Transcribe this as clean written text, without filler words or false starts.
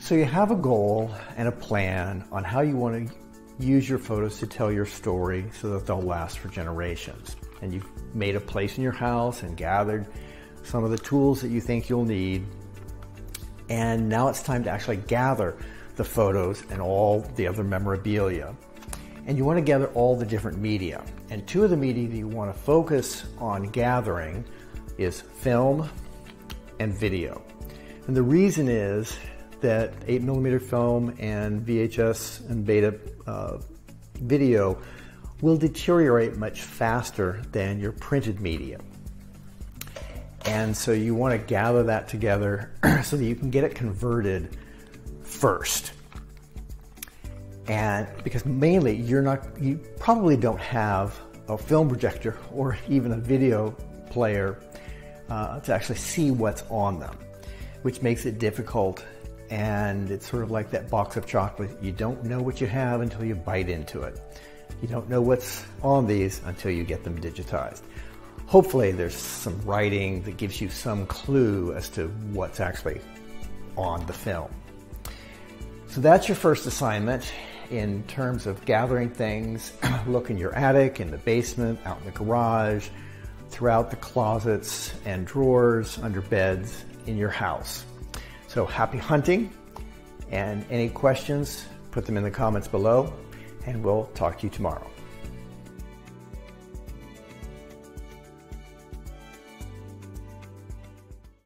So you have a goal and a plan on how you want to use your photos to tell your story so that they'll last for generations. And you've made a place in your house and gathered some of the tools that you think you'll need. And now it's time to actually gather the photos and all the other memorabilia. And you want to gather all the different media. And two of the media that you want to focus on gathering is film and video. And the reason is that 8mm film and VHS and beta video will deteriorate much faster than your printed media. And so you want to gather that together so that you can get it converted first. And because mainly you probably don't have a film projector or even a video player to actually see what's on them, which makes it difficult. And it's sort of like that box of chocolate. You don't know what you have until you bite into it. You don't know what's on these until you get them digitized. Hopefully there's some writing that gives you some clue as to what's actually on the film. So that's your first assignment in terms of gathering things. Look in your attic, in the basement, out in the garage, throughout the closets and drawers, under beds in your house. So happy hunting, and any questions, put them in the comments below, and we'll talk to you tomorrow.